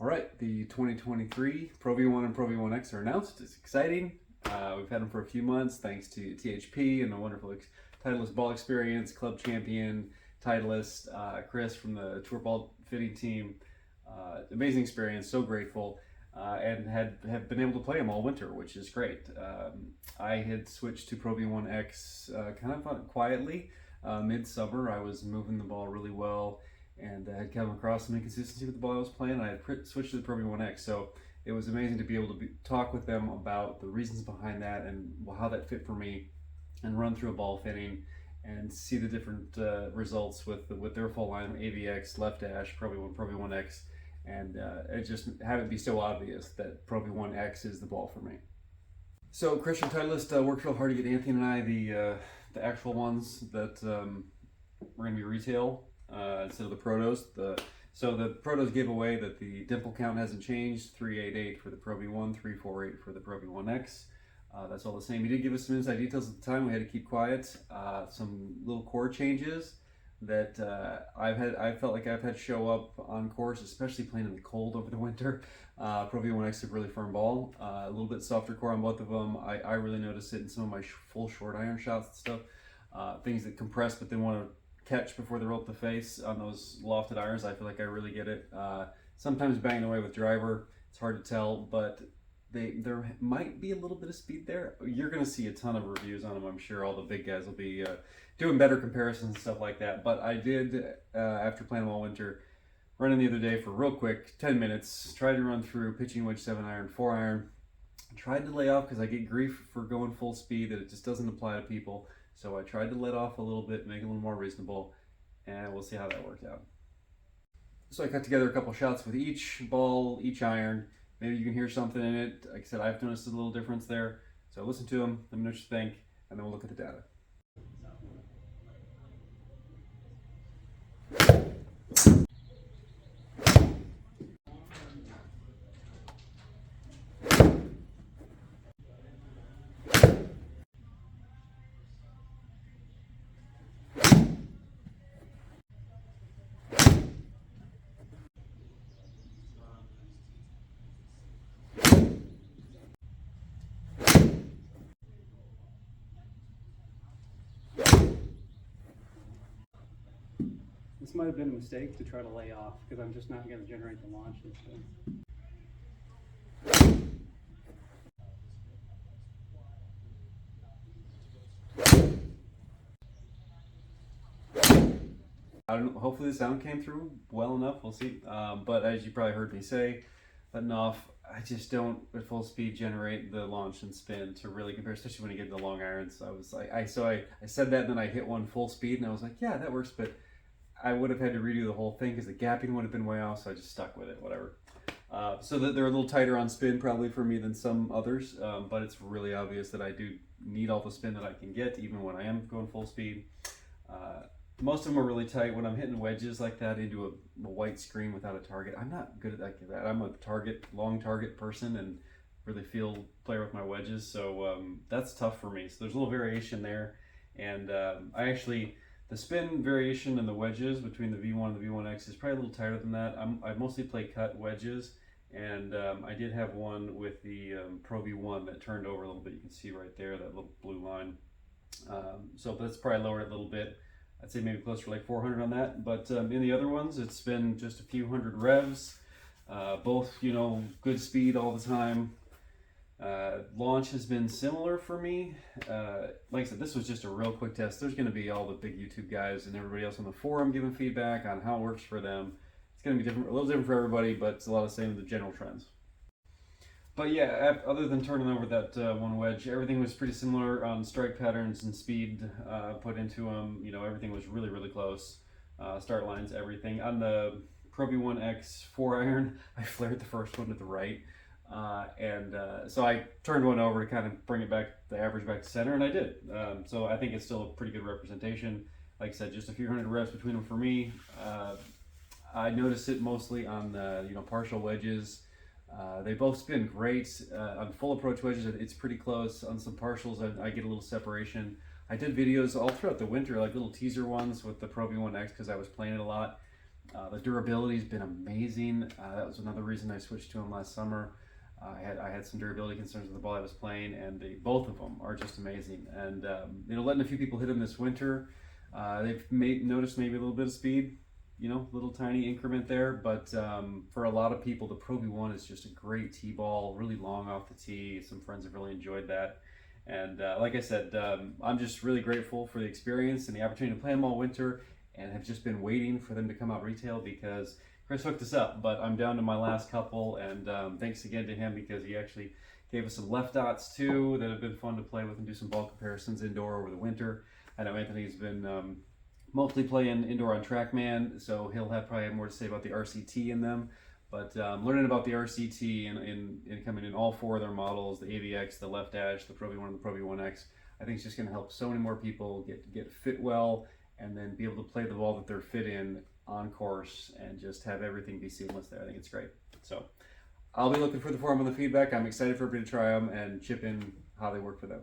All right, the 2023 ProV1 and ProV1x are announced. It's exciting. We've had them for a few months thanks to THP and the wonderful Titleist ball experience, club champion, Titleist, Chris from the tour ball fitting team. Amazing experience, so grateful, and have been able to play them all winter, which is great. I had switched to ProV1x kind of quietly. Mid-summer, I was moving the ball really well and had come across some inconsistency with the ball I was playing, and I had switched to the ProV1x. So it was amazing to be able to talk with them about the reasons behind that and how that fit for me, and run through a ball fitting and see the different results with their full line, AVX, Left Dash, ProV1, ProV1x, and it just have it be so obvious that ProV1x is the ball for me. So Christian Titleist worked real hard to get Anthony and I the actual ones that were going to be retail instead of the Protos. So the Protos gave away that the dimple count hasn't changed, 388 for the ProV1, 348 for the ProV1x. That's all the same. He did give us some inside details at the time. We had to keep quiet. Some little core changes that I felt like I've had show up on course, especially playing in the cold over the winter. ProV1x is a really firm ball, a little bit softer core on both of them. I really noticed it in some of my full short iron shots and stuff. Things that compress but then want to catch before they roll up the face on those lofted irons. I feel like I really get it. Sometimes banging away with driver, it's hard to tell, but there might be a little bit of speed there. You're going to see a ton of reviews on them. I'm sure all the big guys will be doing better comparisons and stuff like that. But I did, after playing them all winter, running the other day for real quick, 10 minutes, tried to run through pitching wedge 7 iron, 4 iron. Tried to lay off because I get grief for going full speed, that it just doesn't apply to people. So I tried to let off a little bit, make it a little more reasonable, and we'll see how that worked out. So I cut together a couple shots with each ball, each iron. Maybe you can hear something in it. Like I said, I've noticed a little difference there. So listen to them, let me know what you think, and then we'll look at the data. This might have been a mistake to try to lay off because I'm just not going to generate the launch. I don't know, hopefully the sound came through well enough, we'll see. But as you probably heard me say, letting off, I just don't at full speed generate the launch and spin to really compare, especially when you get the long irons. I was like, I said that, and then I hit one full speed, and I was like, yeah, that works, but I would have had to redo the whole thing because the gapping would have been way off, so I just stuck with it, whatever. So that they're a little tighter on spin probably for me than some others, but it's really obvious that I do need all the spin that I can get, even when I am going full speed. Most of them are really tight. When I'm hitting wedges like that into a white screen without a target, I'm not good at that. I'm a long target person, and really field player with my wedges, so that's tough for me. So there's a little variation there, and the spin variation in the wedges between the V1 and the V1x is probably a little tighter than that. I mostly play cut wedges, and I did have one with the ProV1 that turned over a little bit. You can see right there, that little blue line. So that's probably lowered it a little bit. I'd say maybe closer to like 400 on that. But in the other ones, it's been just a few hundred revs. Both, good speed all the time. Launch has been similar for me. Like I said, this was just a real quick test. There's going to be all the big YouTube guys and everybody else on the forum giving feedback on how it works for them. It's going to be different, a little different for everybody, but it's a lot of the same, the general trends. But yeah, other than turning over that one wedge, everything was pretty similar on strike patterns and speed put into them. Everything was really, really close. Start lines, everything. On the ProV1x 4 iron, I flared the first one to the right. So I turned one over to kind of bring it back, the average back to center, and I did. So I think it's still a pretty good representation. Like I said, just a few hundred reps between them for me. I noticed it mostly on the partial wedges. They both spin great. On full approach wedges, it's pretty close. On some partials, I get a little separation. I did videos all throughout the winter, like little teaser ones with the ProV1x because I was playing it a lot. The durability has been amazing. That was another reason I switched to them last summer. I had some durability concerns with the ball I was playing, and both of them are just amazing. And letting a few people hit them this winter, they've noticed maybe a little bit of speed, little tiny increment there. But for a lot of people, the ProV1 is just a great tee ball, really long off the tee. Some friends have really enjoyed that. And like I said, I'm just really grateful for the experience and the opportunity to play them all winter, and have just been waiting for them to come out retail because Chris hooked us up. But I'm down to my last couple, and thanks again to him because he actually gave us some left dots too that have been fun to play with and do some ball comparisons indoor over the winter. I know Anthony's been mostly playing indoor on TrackMan, so he'll probably have more to say about the RCT in them. But learning about the RCT and coming in all four of their models, the AVX, the Left Dash, the ProV1, and the ProV1x, I think it's just going to help so many more people get fit well, and then be able to play the ball that they're fit in on course and just have everything be seamless there. I think it's great. So I'll be looking for the forum on the feedback. I'm excited for everybody to try them and chip in how they work for them.